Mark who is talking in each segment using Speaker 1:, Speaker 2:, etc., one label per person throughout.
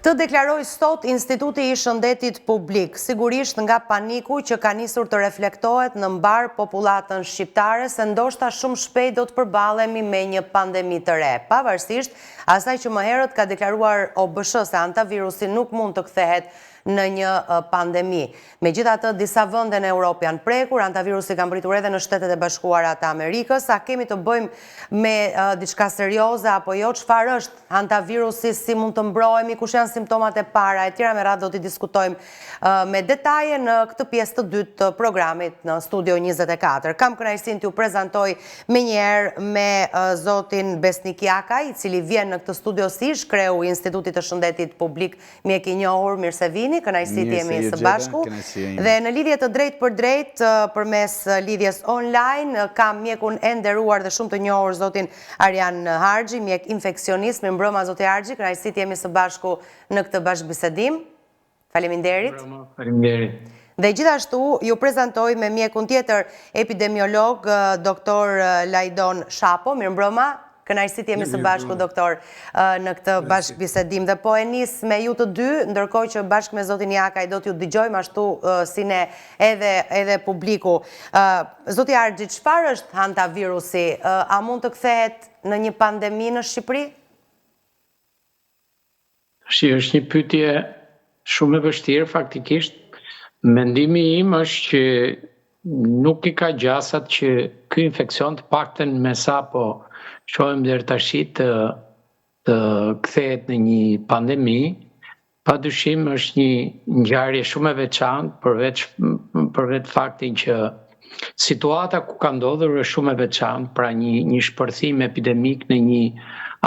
Speaker 1: Këtë deklaroi sot Instituti i Shëndetit Publik, sigurisht nga paniku që ka nisur të reflektohet në mbar popullatën shqiptare se ndoshta shumë shpejt do të përballemi me një pandemi të re, pavarësisht asaj që më herët ka deklaruar OBSH se antavirusi nuk mund të kthehet në një pandemi. Megjithatë, disa vende në Europë janë prekur, antavirusi ka mbritur edhe në Shtetet e Bashkuara të Amerikës. A kemi të bëjmë me diçka serioze apo jo? Çfarë është antavirusi, si mund të mbrohemi, kush janë simptomat e para, e tjera me radhë do t'i diskutojmë me detaje në këtë pjesë të dytë të programit në Studio 24. Kam kënaqësinë t'ju prezantoj menjëherë me zotin Besnik Jakaj, i cili vjen në këtë studio si kreu i Institutit të Shëndetit Publik, mjek i njohur, mirë se vini. Kënaqësi të jemi së bashku. Dhe në lidhje të drejtë për drejtë përmes lidhjes online kam mjekun e nderuar dhe shumë të njohur zotin Arjan Harxhi, mjek infeksionist. Mirëmbrëma zoti Harxhi, kënaqësi të jemi së bashku në këtë bashkëbisedim. Faleminderit.
Speaker 2: Faleminderit.
Speaker 1: Dhe gjithashtu ju prezantoj me mjekun tjetër epidemiolog doktor Lajdon Shapo. Mirëmbrëma. Kënaqësi të jemi së bashku, doktor, në këtë bashkëbisedim. Dhe po e nis me ju të dy, ndërkohë që bashkë me zotin Jakaj do t'ju dëgjojmë ashtu si ne edhe publiku. Zoti Harxhi, çfarë është hantavirusi? A mund të kthehet në një pandemi në Shqipëri?
Speaker 2: Është një pyetje shumë e vështirë faktikisht. Mendimi im është që nuk i ka gjasat që ky infekcion të paktën me sapo shohim deri tash të kthehet në një pandemi. Padyshim është një ngjarje shumë e veçantë përveç faktin që situata ku ka ndodhur është shumë e veçantë, pra një shpërthim epidemik në një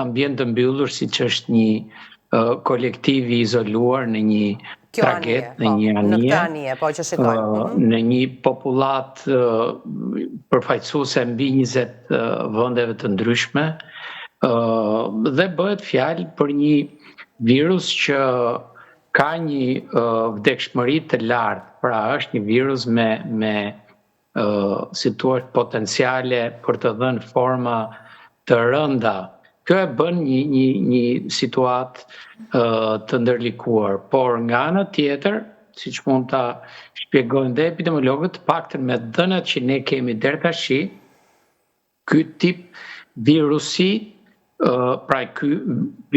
Speaker 2: ambient të mbyllur siç është një kolektiv i izoluar në një traget, në një anije, në një popullat përfaqësuese mbi 20 vendeve të ndryshme, dhe bëhet fjalë për një virus që ka një vdekshmëri të lartë, pra është një virus me si thua potenciale për të dhënë forma të rënda. Kjo e bën një situatë të ndërlikuar, por nga ana tjetër, siç mund ta shpjegojnë dhe epidemiologët, paktën me dhënat që ne kemi deri tash, ky tip virusi, pra ky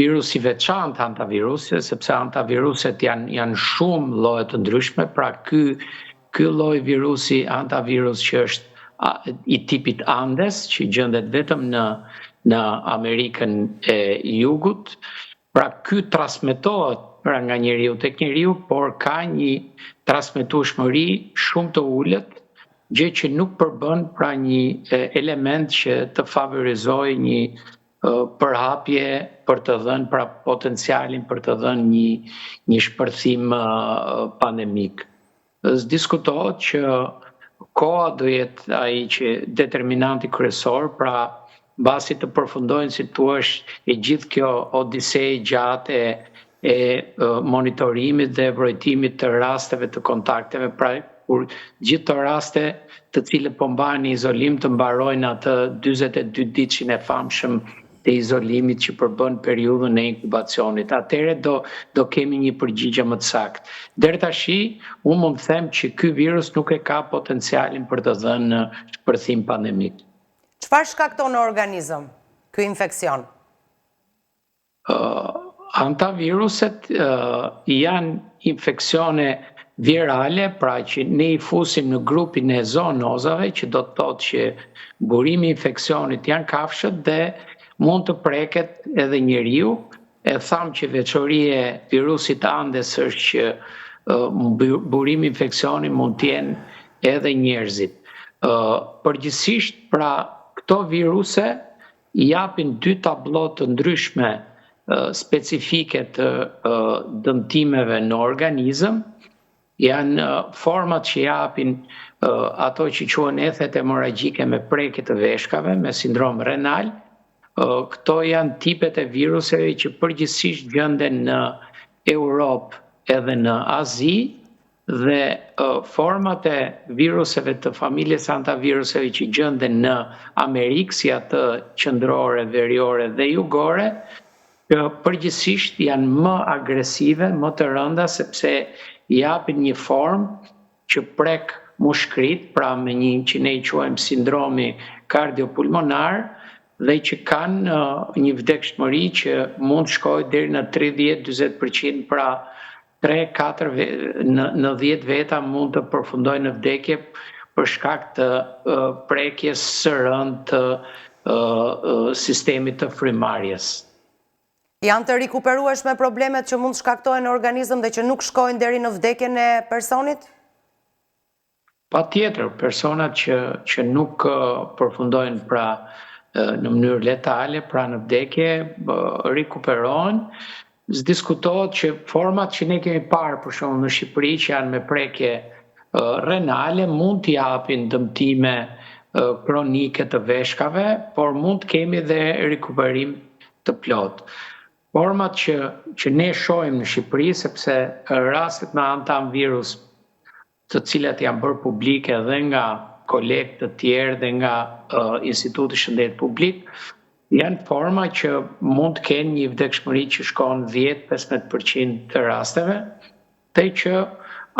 Speaker 2: virus i veçantë antavirusi, sepse antaviruset janë shumë lloje të ndryshme, pra ky lloj virusi antavirus që është i tipit Andes, që gjendet vetëm në Amerikën e Jugut, pra ky transmetohet nga njeriu tek njeriu, por ka një transmetueshmëri shumë të ulët, gjë që nuk përbën pra një element që të favorizojë një përhapje për të dhënë pra potencialin për të dhënë një shpërthim pandemik. Diskutohet që koha do jetë ai që determinanti kryesor, pra mbasi të përfundojnë, si thua, e gjithë kjo odisej gjatë e monitorimit dhe vërejtimit të rasteve të kontakteve, pra kur gjithë të raste të cilët po mbahen në izolim të mbarojnë atë 42 ditëshin e famshëm të izolimit që përbën periudhën e inkubacionit. Atëherë do kemi një përgjigje më të saktë. Deri tash, unë mund të them që ky virus nuk e ka potencialin për të dhënë shpërthim pandemik.
Speaker 1: Çfarë shkakton në organizëm ky infekcion?
Speaker 2: Antaviruset janë infeksione virale, pra që ne i fusim në grupin e zoonozave, që do të thotë që burimi i infeksionit janë kafshët dhe mund të preket edhe njeriu. E thamë që veçoria e virusit Andes është që burimi i infeksionit mund të jenë edhe njerëzit. Përgjithsisht, pra këto viruse i japin dy tablo të ndryshme specifike të dëmtimeve në organizëm. Janë format që japin ato që quhen ethet hemoragjike me prekje të veshkave, me sindrom renal. Këto janë tipet e viruseve që përgjithsisht gjenden në Europë edhe në Azi, dhe format e viruseve të familjes antaviruseve që gjenden në Amerikë, si atë qendrore, veriore dhe jugore, që përgjithsisht janë më agresive, më të rënda, sepse japin një formë që prek mushkrit, pra me një që ne i quajmë sindromi kardiopulmonar, dhe që kanë një vdekshmëri që mund shkojë deri në 30-40%, pra 3-4 në 10 veta mund të përfundojnë në vdekje për shkak të prekjes së rëndë të sistemit të frymëmarrjes.
Speaker 1: Janë të rikuperueshme problemet që mund shkaktojnë në organizëm dhe që nuk shkojnë deri në vdekjen e personit?
Speaker 2: Patjetër, personat që nuk përfundojnë pra në mënyrë letale, pra në vdekje, rikuperohen. Diskutohet që format që ne kemi parë, për shembull në Shqipëri, që janë me prekje renale, mund t'i japin dëmtime kronike të veshkave, por mund të kemi dhe rikuperim të plot. Format që ne shohim në Shqipëri, sepse rastet me antivirus të cilat janë bërë publike dhe nga kolegë të tjerë dhe nga Instituti Shëndet Publik, janë forma që mund të kenë një vdekshmëri që shkon 10-15% të rasteve, dhe që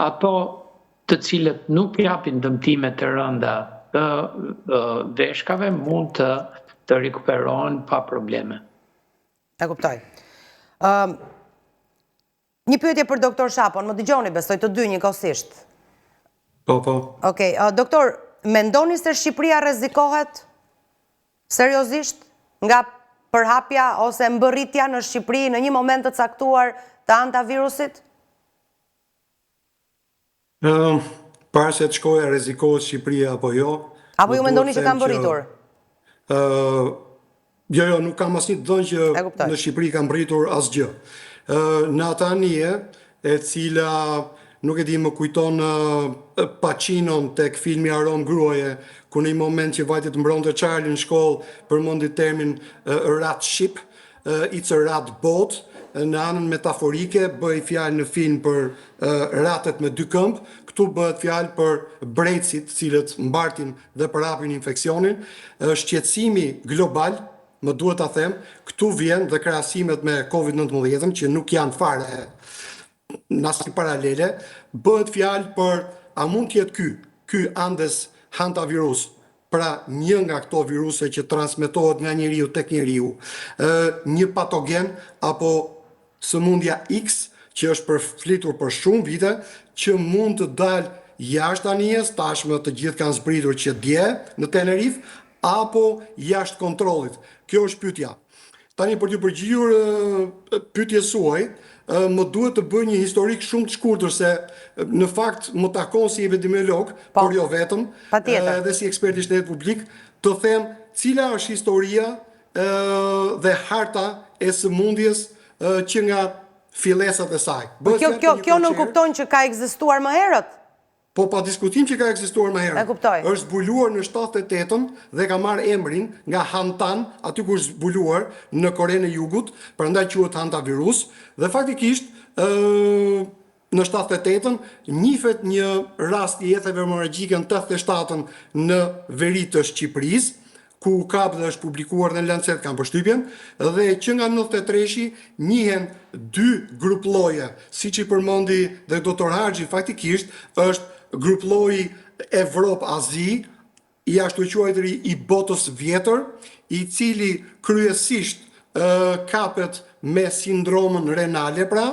Speaker 2: ato të cilët nuk japin dëmtime të rënda të veshkave mund të rikuperohen pa probleme.
Speaker 1: E kuptoj. Një pyetje për doktor Shapon, më dëgjoni, besoj të dy njëkohësisht.
Speaker 3: Po.
Speaker 1: Okej, doktor, mendoni se Shqipëria rrezikohet seriozisht nga përhapja ose mbërritja në Shqipëri në një moment të caktuar të antivirusit?
Speaker 3: Para se të shkoja rrezikohet Shqipëria apo jo.
Speaker 1: Apo ju mendoni që ka mbërritur?
Speaker 3: Jo, nuk kam asnjë të thënë që në Shqipëri ka mbërritur asgjë. Natanie, e cila nuk e di, më kujton Pacinon tek filmi Aron Gruaje, ku në një moment që vajte të mbronte Charlie në shkollë, përmendi termin rat ship, it's a rat boat. Në anën metaforike bëj fjalë në film për ratet me dy këmbë, këtu bëhet fjalë për brecit, cilët mbartin dhe përhapin infeksionin. Shqetësimi global, më duhet ta them, këtu vjen dhe krahasimet me COVID-19 që nuk janë fare në asnjë paralele, bëhet fjalë për a mund të jetë ky Andes hantavirus, pra një nga këto viruse që transmetohet nga njeriu tek njeriu, një patogen apo sëmundja X që është përflitur për shumë vite, që mund të dalë jashtë anijes, tashmë të gjithë kanë zbritur që dje në Tenerife, apo jashtë kontrollit. Kjo është pyetja. Tani për t'ju përgjigjur pyetjes suaj, më duhet të bëj një historik shumë të shkurtër, se në fakt më takon si epidemiolog, por jo vetëm, dhe si ekspert i shtetit publik, të them cila është historia dhe harta e sëmundjes që nga fillesat e saj.
Speaker 1: Kjo nuk kupton që ka ekzistuar më herët?
Speaker 3: Po pa diskutim që ka ekzistuar më herët.
Speaker 1: E kuptoj.
Speaker 3: Është zbuluar në 78 dhe ka marrë emrin nga Hantan, aty ku është zbuluar në Korenë e Jugut, prandaj quhet hantavirus, dhe faktikisht në 78 njihet një rast i jetë hemorragjike në 87 në veri të Shqipërisë, ku kap dhe është publikuar në Lancet, kam përshtypjen, dhe që nga 93-shi njihen dy grup lloje, siç i përmendi dhe doktor Haxhi, faktikisht është grup lloji Evropë-Azi, i ashtu quajtëri i botës vjetër, i cili kryesisht kapet me sindromën renale, pra,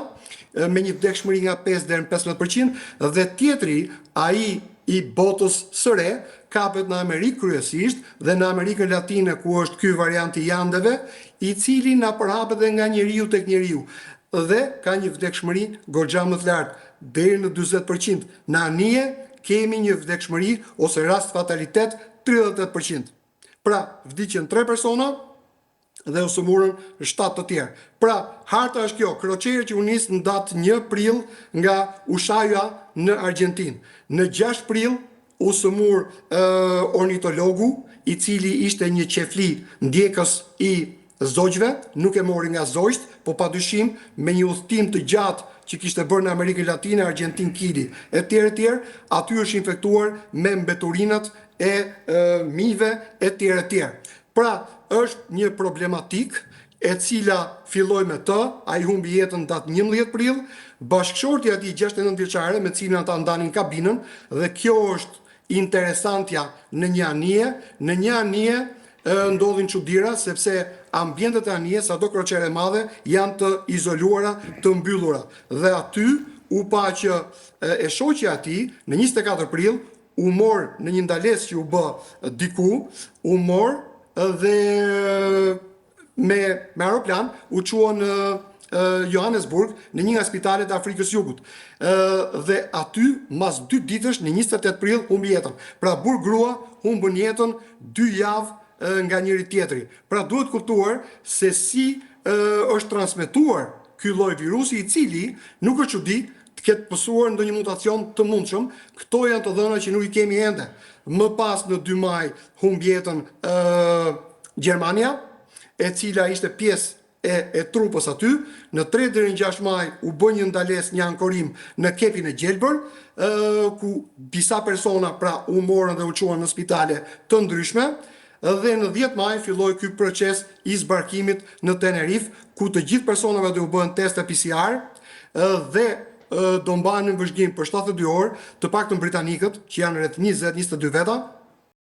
Speaker 3: me një vdekshmëri nga 5 deri në 15%, dhe tjetri, ai i botës së re, kapet në Amerikë kryesisht dhe në Amerikën Latine, ku është ky varianti i Andeve, i cili na përhapet dhe nga njeriu tek njeriu, dhe ka një vdekshmëri goxha më të lartë, deri në 40%. Në anije kemi një vdekshmëri ose rast fatalitet 38%. Pra, vdiqen 3 persona dhe u sëmurën 7 të tjerë. Pra, harta është kjo, kroqeri që u nis në datë 1 prill nga Ushuaia në Argjentinë. Në 6 prill u sëmur ornitologu, i cili ishte një qefli ndjekës i zogjve, nuk e mori nga zogjt, po padyshim me një udhtim të gjatë që kishte bërë në Amerikën Latine, Argjentinë, Kili, etj, aty është infektuar me mbeturinat e mive, etj. Pra, është një problematik e cila filloi me T, ai humbi jetën datë 11 prill, bashkëshorti i atij 69 vjeçare me cilin ata ndanin kabinën dhe kjo është interesantja në një anije, në një anije ndodhin çuditëra sepse ambientet e anijes, sado kroqere madhe, janë të izoluara, të mbyllura. Dhe aty u pa që e shoqja e tij në 24 prill u mor në një ndalesë që u bë diku, u mor dhe me aeroplan u çuan në Johannesburg në një nga spitalet e Afrikës Jugut. Dhe aty mas 2 ditësh në 28 prill humbi jetën. Pra burr grua humbën jetën 2 javë nga njëri tjetri. Pra duhet kuptuar se si është transmetuar ky lloj virusi i cili nuk është çudi të ketë pësuar ndonjë mutacion të mundshëm. Këto janë të dhëna që nuk i kemi ende. Më pas në 2 maj humbi jetën Gjermania, e cila ishte pjesë e trupës aty. Në 3 deri në 6 maj u bë një ndalesë, një ankorim në kepin e Gjelbër, ku disa persona pra u morën dhe u çuan në spitale të ndryshme. Dhe në 10 maj filloi ky proces i zbarkimit në Tenerife, ku të gjithë personave do u bëhen teste PCR dhe do mbahen në vëzhgim për 72 orë, të paktën britanikët, që janë rreth 20-22 veta,